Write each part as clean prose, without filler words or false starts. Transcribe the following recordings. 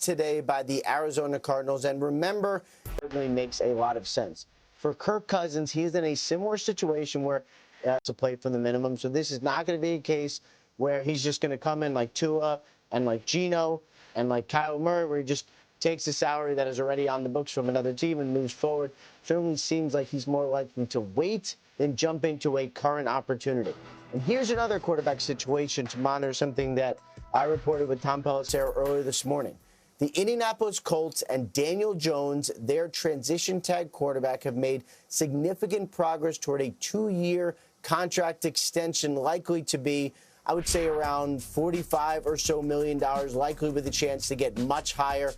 today by the Arizona Cardinals. And remember, it really makes a lot of sense. For Kirk Cousins, he's in a similar situation where he has to play for the minimum. So this is not going to be a case where he's just going to come in like Tua and like Geno and like Kyle Murray, where he just takes a salary that is already on the books from another team and moves forward. Certainly seems like he's more likely to wait than jump into a current opportunity. And here's another quarterback situation to monitor, something that I reported with Tom Pelissero earlier this morning. The Indianapolis Colts and Daniel Jones, their transition tag quarterback, have made significant progress toward a 2-year contract extension, likely to be, I would say, around $45 or so million, likely with a chance to get much higher.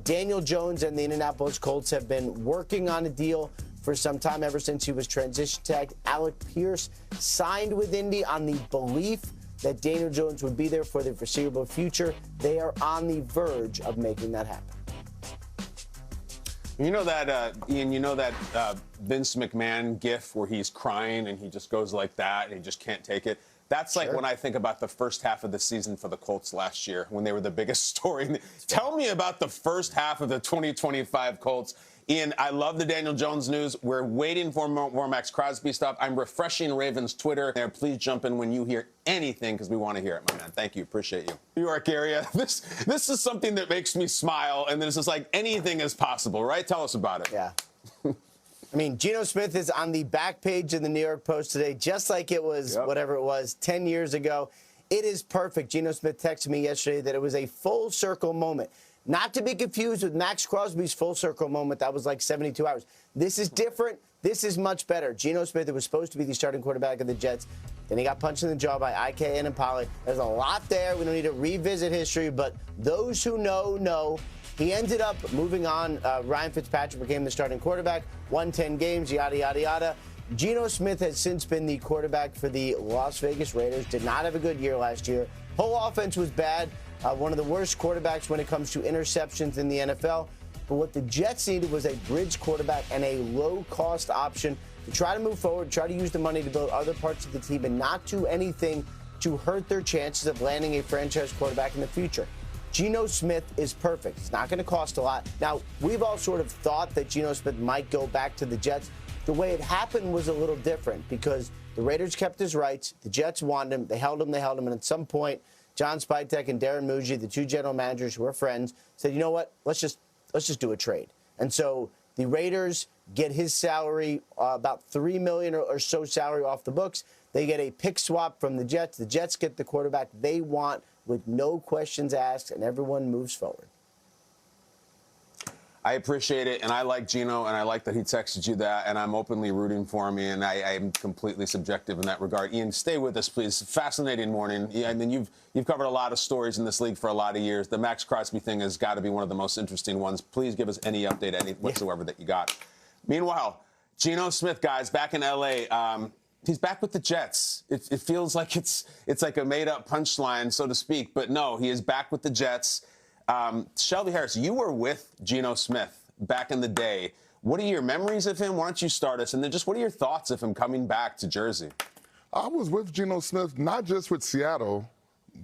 Daniel Jones and the Indianapolis Colts have been working on a deal for some time, ever since he was transition tagged. Alec Pierce signed with Indy on the belief that Daniel Jones would be there for the foreseeable future. They are on the verge of making that happen. You know that, Ian, Vince McMahon gif where he's crying and he just goes like that and he just can't take it? That's like when I think about the first half of the season for the Colts last year when they were the biggest story. Tell me about the first half of the 2025 Colts. Ian, I love the Daniel Jones news. We're waiting for more Max Crosby stuff. I'm refreshing Ravens Twitter there. Please jump in when you hear anything because we want to hear it, my man. Thank you. Appreciate you. New York area. This is something that makes me smile, and this is like anything is possible, right? Tell us about it. Yeah. I mean, Geno Smith is on the back page of the New York Post today, just like it was whatever it was 10 years ago. It is perfect. Geno Smith texted me yesterday that it was a full circle moment. Not to be confused with Max Crosby's full circle moment. That was like 72 hours. This is different. This is much better. Geno Smith, who was supposed to be the starting quarterback of the Jets, then he got punched in the jaw by IK and Polly. There's a lot there. We don't need to revisit history, but those who know. He ended up moving on. Ryan Fitzpatrick became the starting quarterback, won 10 games, yada, yada, yada. Geno Smith has since been the quarterback for the Las Vegas Raiders. Did not have a good year last year. Whole offense was bad. One of the worst quarterbacks when it comes to interceptions in the NFL. But what the Jets needed was a bridge quarterback and a low-cost option to try to move forward, try to use the money to build other parts of the team and not do anything to hurt their chances of landing a franchise quarterback in the future. Geno Smith is perfect. It's not going to cost a lot. Now, we've all sort of thought that Geno Smith might go back to the Jets. The way it happened was a little different because the Raiders kept his rights. The Jets wanted him. They held him. And at some point, John Spytek and Darren Muji, the two general managers who are friends, said, you know what, let's just do a trade. And so the Raiders get his salary, about $3 million or so salary off the books. They get a pick swap from the Jets. The Jets get the quarterback they want with no questions asked, and everyone moves forward. I appreciate it, and I like Geno, and I like that he texted you that, and I'm openly rooting for him, and I am completely subjective in that regard. Ian, stay with us, please. Fascinating morning. Yeah, I mean, you've covered a lot of stories in this league for a lot of years. The Max Crosby thing has got to be one of the most interesting ones. Please give us any update, whatsoever that you got. Meanwhile, Geno Smith, guys, back in L.A., he's back with the Jets. It feels like it's like a made-up punchline, so to speak, but no, he is back with the Jets. Shelby Harris, you were with Geno Smith back in the day. What are your memories of him? Why don't you start us? And then just what are your thoughts of him coming back to Jersey? I was with Geno Smith, not just with Seattle,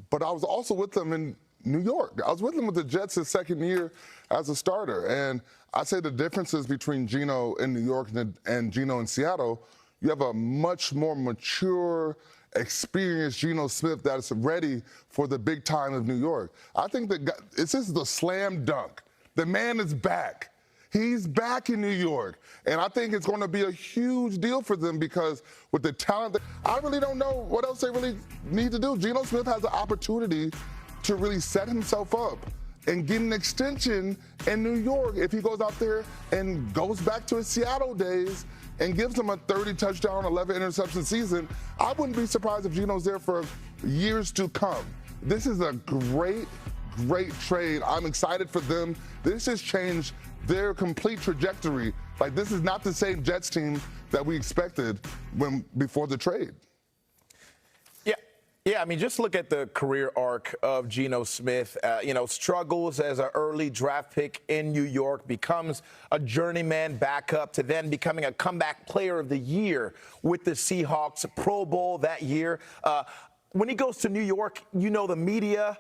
but I was also with him in New York. I was with him with the Jets his second year as a starter. And I say the differences between Geno in New York and Geno in Seattle, you have a much more mature, experienced Geno Smith that is ready for the big time of New York. I think that this is the slam dunk. The man is back. He's back in New York. And I think it's going to be a huge deal for them because with the talent, I really don't know what else they really need to do. Geno Smith has the opportunity to really set himself up and get an extension in New York if he goes out there and goes back to his Seattle days and gives them a 30-touchdown, 11-interception season. I wouldn't be surprised if Geno's there for years to come. This is a great trade. I'm excited for them. This has changed their complete trajectory. Like, this is not the same Jets team that we expected before the trade. Yeah, I mean, just look at the career arc of Geno Smith. Struggles as an early draft pick in New York, becomes a journeyman backup to then becoming a comeback player of the year with the Seahawks, Pro Bowl that year. When he goes to New York, the media,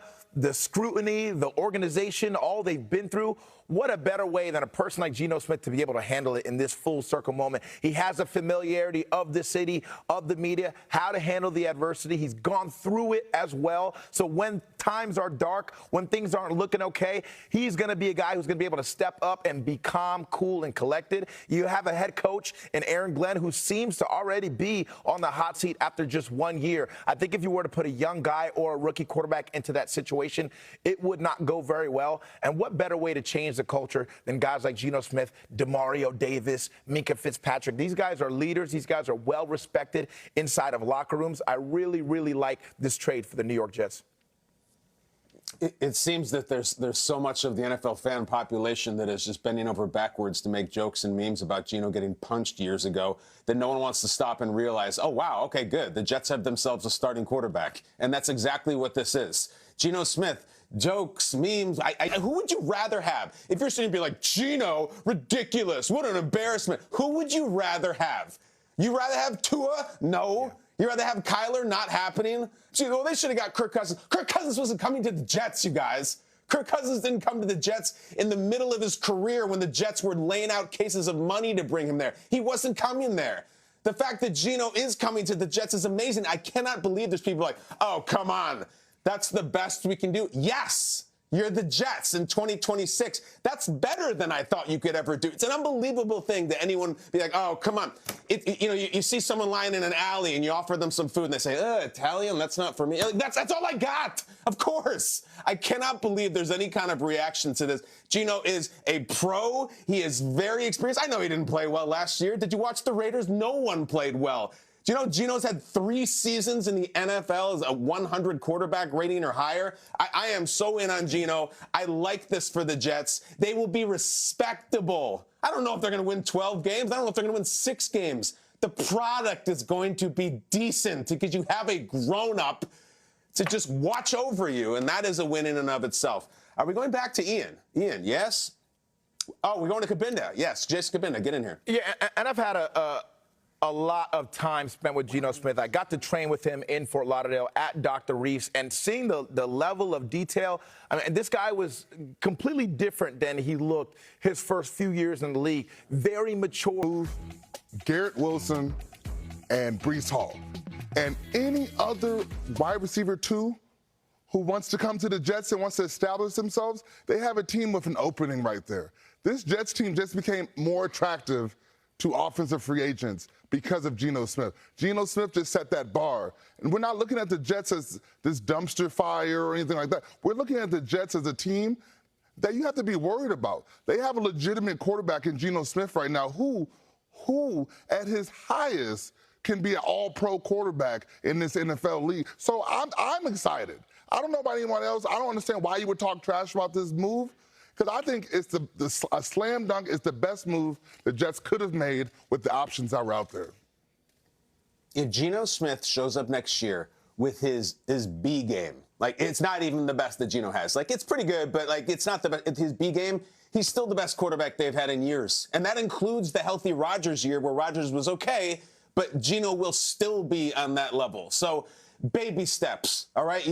scrutiny, the organization, all they've been through. What a better way than a person like Geno Smith to be able to handle it in this full circle moment. He has a familiarity of the city, of the media, how to handle the adversity. He's gone through it as well. So when times are dark, when things aren't looking okay, he's going to be a guy who's going to be able to step up and be calm, cool, and collected. You have a head coach in Aaron Glenn who seems to already be on the hot seat after just 1 year. I think if you were to put a young guy or a rookie quarterback into that situation, it would not go very well. And what better way to change the culture than guys like Geno Smith, Demario Davis, Minka Fitzpatrick. These guys are leaders. These guys are well respected inside of locker rooms. I really, really like this trade for the New York Jets. It seems that there's so much of the NFL fan population that is just bending over backwards to make jokes and memes about Geno getting punched years ago that no one wants to stop and realize, oh, wow, okay, good. The Jets have themselves a starting quarterback. And that's exactly what this is. Geno Smith, jokes, memes. Who would you rather have? If you're sitting and be like, Geno, ridiculous, what an embarrassment. Who would you rather have? You rather have Tua? No. You rather have Kyler? Not happening. Gee, well, they should have got Kirk Cousins. Kirk Cousins wasn't coming to the Jets, you guys. Kirk Cousins didn't come to the Jets in the middle of his career when the Jets were laying out cases of money to bring him there. He wasn't coming there. The fact that Geno is coming to the Jets is amazing. I cannot believe there's people like, oh, come on. That's the best we can do. Yes, you're the Jets in 2026. That's better than I thought you could ever do. It's an unbelievable thing that anyone be like, oh, come on. You see someone lying in an alley and you offer them some food and they say, Italian, that's not for me. That's all I got. Of course. I cannot believe there's any kind of reaction to this. Geno is a pro. He is very experienced. I know he didn't play well last year. Did you watch the Raiders? No one played well. Do you know Geno's had 3 seasons in the NFL as a 100 quarterback rating or higher? I am so in on Geno. I like this for the Jets. They will be respectable. I don't know if they're going to win 12 games. I don't know if they're going to win 6 games. The product is going to be decent because you have a grown-up to just watch over you, and that is a win in and of itself. Are we going back to Ian? Ian, yes? Oh, we're going to Cabinda. Yes, Jason Cabinda, get in here. Yeah, and I've had a lot of time spent with Geno Smith. I got to train with him in Fort Lauderdale at Dr. Reef's, and seeing the level of detail. I mean, this guy was completely different than he looked his first few years in the league. Very mature. Garrett Wilson and Breece Hall. And any other wide receiver, too, who wants to come to the Jets and wants to establish themselves, they have a team with an opening right there. This Jets team just became more attractive to offensive free agents because of Geno Smith. Geno Smith just set that bar. And we're not looking at the Jets as this dumpster fire or anything like that. We're looking at the Jets as a team that you have to be worried about. They have a legitimate quarterback in Geno Smith right now who at his highest can be an all-pro quarterback in this NFL league. So I'm excited. I don't know about anyone else. I don't understand why you would talk trash about this move. Because I think it's a slam dunk is the best move the Jets could have made with the options that were out there. If Geno Smith shows up next year with his B game, like it's not even the best that Geno has. Like it's pretty good, but like it's not the best. His B game, he's still the best quarterback they've had in years. And that includes the healthy Rodgers year where Rodgers was okay, but Geno will still be on that level. So baby steps, all right?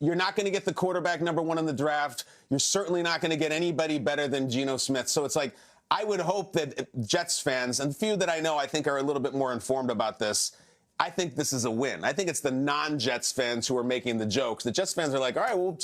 You're not going to get the quarterback number 1 in the draft. You're certainly not going to get anybody better than Geno Smith. So it's like, I would hope that Jets fans, and the few that I know I think are a little bit more informed about this, I think this is a win. I think it's the non-Jets fans who are making the jokes. The Jets fans are like, all right, well,